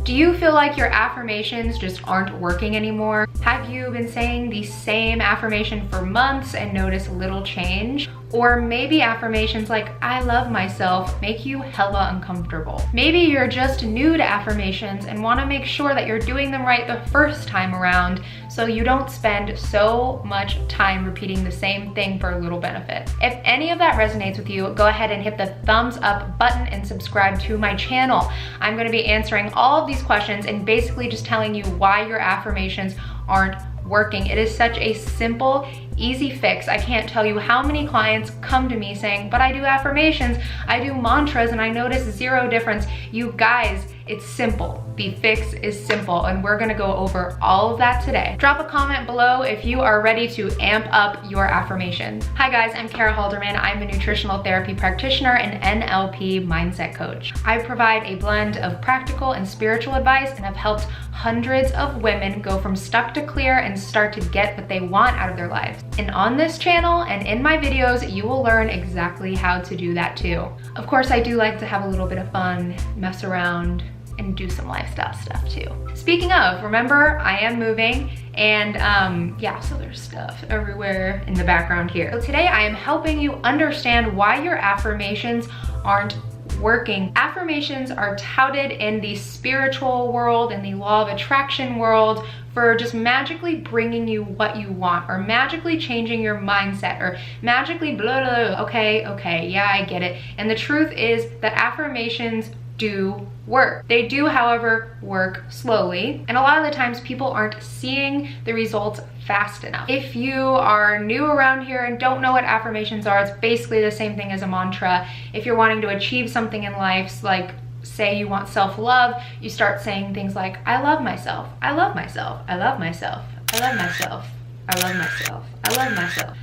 Do you feel like your affirmations just aren't working anymore? Have you been saying the same affirmation for months and noticed little change? Or maybe affirmations like, I love myself, make you hella uncomfortable. Maybe you're just new to affirmations and wanna make sure that you're doing them right the first time around so you don't spend so much time repeating the same thing for a little benefit. If any of that resonates with you, go ahead and hit the thumbs up button and subscribe to my channel. I'm gonna be answering all of these questions and basically just telling you why your affirmations aren't working. It is such a simple, easy fix. I can't tell you how many clients come to me saying, but I do affirmations, I do mantras, and I notice zero difference. You guys, it's simple. The fix is simple, and we're gonna go over all of that today. Drop a comment below if you are ready to amp up your affirmations. Hi guys, I'm Kara Halderman. I'm a nutritional therapy practitioner and NLP mindset coach. I provide a blend of practical and spiritual advice and have helped hundreds of women go from stuck to clear and start to get what they want out of their lives. And on this channel and in my videos, you will learn exactly how to do that too. Of course, I do like to have a little bit of fun, mess around, and do some lifestyle stuff too. Speaking of, remember, I am moving and yeah, so there's stuff everywhere in the background here. So today I am helping you understand why your affirmations aren't working. Affirmations are touted in the spiritual world, in the law of attraction world, for just magically bringing you what you want, or magically changing your mindset, or magically blah, blah, blah. Okay, yeah, I get it. And the truth is that affirmations do work. They do, however, work slowly. And a lot of the times people aren't seeing the results fast enough. If you are new around here and don't know what affirmations are, it's basically the same thing as a mantra. If you're wanting to achieve something in life, like say you want self-love, you start saying things like, I love myself, I love myself, I love myself, I love myself, I love myself, I love myself.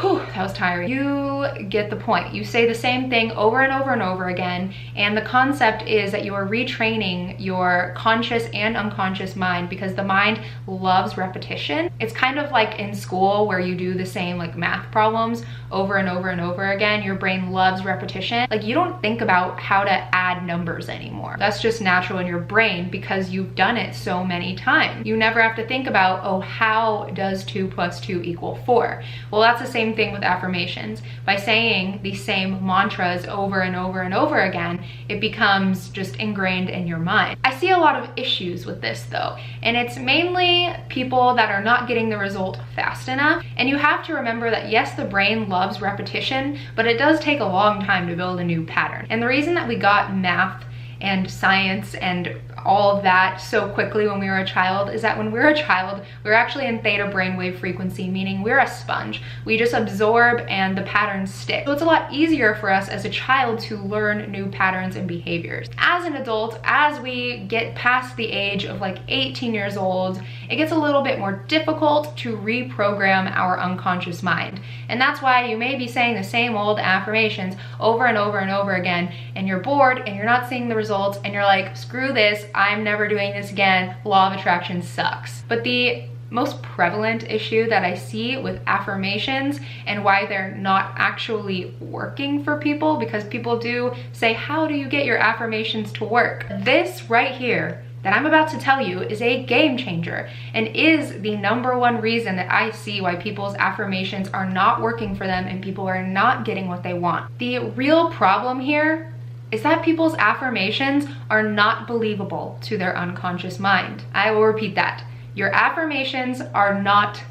Whew, that was tiring. You get the point. You say the same thing over and over and over again, and the concept is that you are retraining your conscious and unconscious mind, because the mind loves repetition. It's kind of like in school where you do the same like math problems over and over and over again. Your brain loves repetition. Like, you don't think about how to add numbers anymore. That's just natural in your brain because you've done it so many times. You never have to think about, oh, how does 2 + 2 = 4? Well, that's the same thing with affirmations. By saying the same mantras over and over and over again, it becomes just ingrained in your mind. I see a lot of issues with this though, and it's mainly people that are not getting the result fast enough. And you have to remember that yes, the brain loves repetition, but it does take a long time to build a new pattern. And the reason that we got math and science and all of that so quickly when we were a child is that when we were a child, we were actually in theta brainwave frequency, meaning we're a sponge. We just absorb and the patterns stick. So it's a lot easier for us as a child to learn new patterns and behaviors. As an adult, as we get past the age of like 18 years old, it gets a little bit more difficult to reprogram our unconscious mind. And that's why you may be saying the same old affirmations over and over and over again, and you're bored and you're not seeing the results, and you're like, screw this, I'm never doing this again, law of attraction sucks. But the most prevalent issue that I see with affirmations and why they're not actually working for people, because people do say, how do you get your affirmations to work? This right here that I'm about to tell you is a game changer and is the #1 reason that I see why people's affirmations are not working for them and people are not getting what they want. The real problem here is that people's affirmations are not believable to their unconscious mind. I will repeat that. Your affirmations are not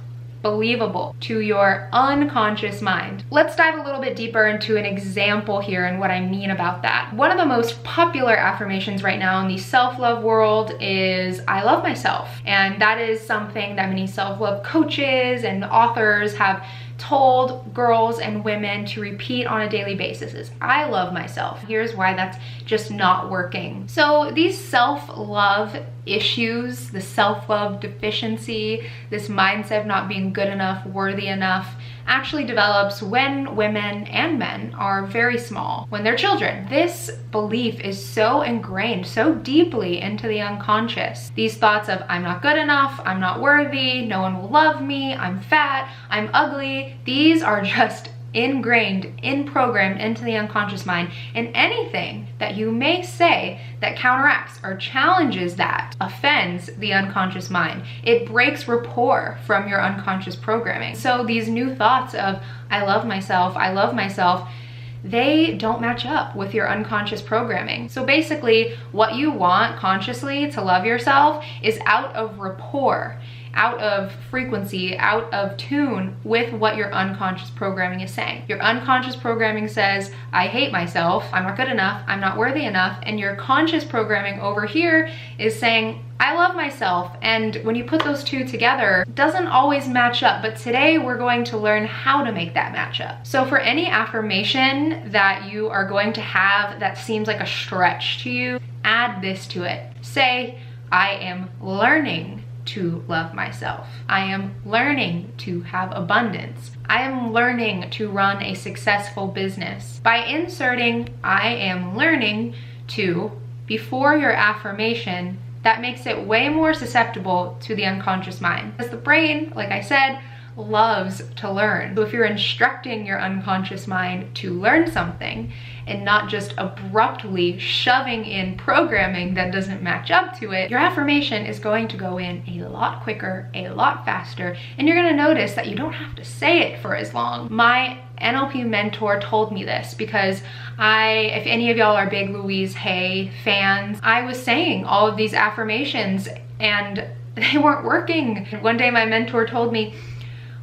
believable to your unconscious mind. Let's dive a little bit deeper into an example here and what I mean about that. One of the most popular affirmations right now in the self-love world is, I love myself. And that is something that many self-love coaches and authors have told girls and women to repeat on a daily basis is, I love myself. Here's why that's just not working. So these self-love issues, the self-love deficiency, this mindset of not being good enough, worthy enough, actually develops when women and men are very small, when they're children. This belief is so ingrained so deeply into the unconscious. These thoughts of, I'm not good enough, I'm not worthy, no one will love me, I'm fat, I'm ugly, these are just ingrained, programmed into the unconscious mind, and anything that you may say that counteracts or challenges that offends the unconscious mind. It breaks rapport from your unconscious programming. So these new thoughts of, I love myself, they don't match up with your unconscious programming. So basically, what you want consciously to love yourself is out of rapport, out of frequency, out of tune with what your unconscious programming is saying. Your unconscious programming says, I hate myself, I'm not good enough, I'm not worthy enough, and your conscious programming over here is saying, I love myself. And when you put those two together, it doesn't always match up, but today we're going to learn how to make that match up. So for any affirmation that you are going to have that seems like a stretch to you, add this to it. Say, I am learning to love myself. I am learning to have abundance. I am learning to run a successful business. By inserting I am learning to before your affirmation, that makes it way more susceptible to the unconscious mind. Because the brain, like I said, loves to learn. So if you're instructing your unconscious mind to learn something and not just abruptly shoving in programming that doesn't match up to it, your affirmation is going to go in a lot quicker, a lot faster, and you're gonna notice that you don't have to say it for as long. My NLP mentor told me this because if any of y'all are big Louise Hay fans, I was saying all of these affirmations and they weren't working. One day my mentor told me,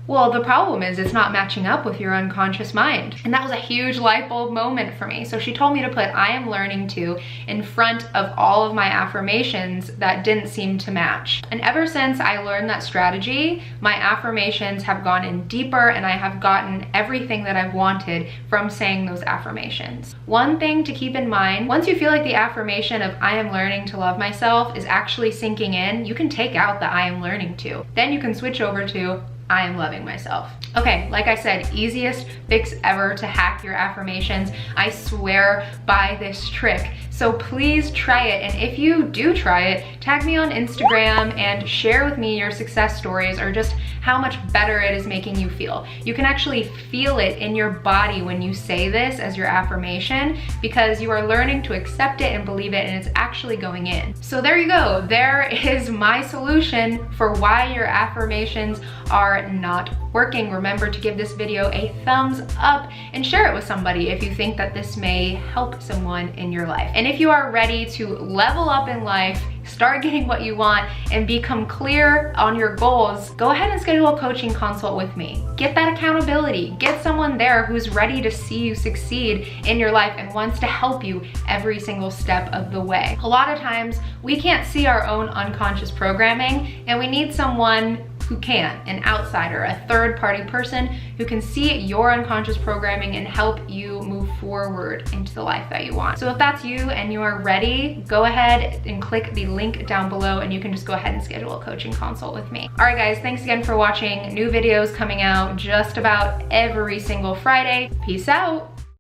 well, the problem is it's not matching up with your unconscious mind. And that was a huge light bulb moment for me. So she told me to put I am learning to in front of all of my affirmations that didn't seem to match. And ever since I learned that strategy, my affirmations have gone in deeper and I have gotten everything that I've wanted from saying those affirmations. One thing to keep in mind, once you feel like the affirmation of I am learning to love myself is actually sinking in, you can take out the I am learning to. Then you can switch over to I am loving myself. Okay, like I said, easiest fix ever to hack your affirmations. I swear by this trick. So please try it. And if you do try it, tag me on Instagram and share with me your success stories or just how much better it is making you feel. You can actually feel it in your body when you say this as your affirmation because you are learning to accept it and believe it and it's actually going in. So there you go. There is my solution for why your affirmations are not working. Remember to give this video a thumbs up and share it with somebody if you think that this may help someone in your life. And if you are ready to level up in life, start getting what you want, and become clear on your goals, go ahead and schedule a coaching consult with me. Get that accountability. Get someone there who's ready to see you succeed in your life and wants to help you every single step of the way. A lot of times, we can't see our own unconscious programming, and we need someone who can, an outsider, a third-party person who can see your unconscious programming and help you move forward into the life that you want. So if that's you and you are ready, go ahead and click the link down below and you can just go ahead and schedule a coaching consult with me. All right guys, thanks again for watching. New videos coming out just about every single Friday. Peace out.